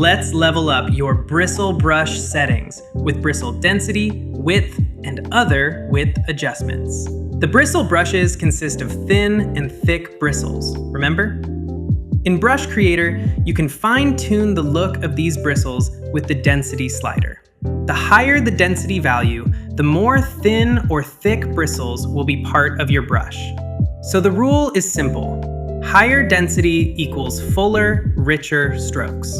Let's level up your bristle brush settings with bristle density, width, and other width adjustments. The bristle brushes consist of thin and thick bristles, remember? In Brush Creator, you can fine-tune the look of these bristles with the density slider. The higher the density value, the more thin or thick bristles will be part of your brush. So the rule is simple. Higher density equals fuller, richer strokes.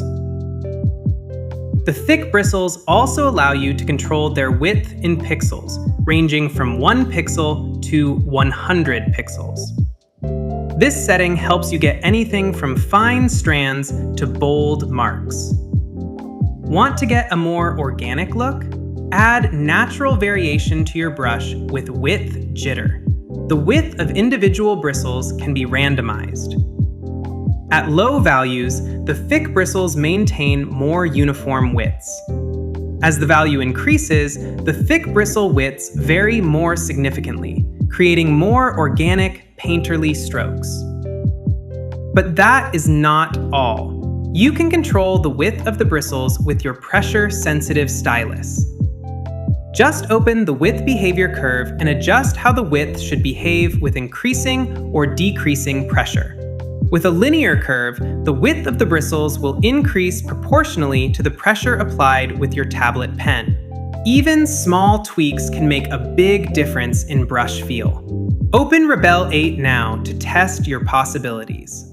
The thick bristles also allow you to control their width in pixels, ranging from 1 pixel to 100 pixels. This setting helps you get anything from fine strands to bold marks. Want to get a more organic look? Add natural variation to your brush with width jitter. The width of individual bristles can be randomized. At low values, the thick bristles maintain more uniform widths. As the value increases, the thick bristle widths vary more significantly, creating more organic, painterly strokes. But that is not all. You can control the width of the bristles with your pressure-sensitive stylus. Just open the width behavior curve and adjust how the width should behave with increasing or decreasing pressure. With a linear curve, the width of the bristles will increase proportionally to the pressure applied with your tablet pen. Even small tweaks can make a big difference in brush feel. Open Rebelle 8 now to test your possibilities.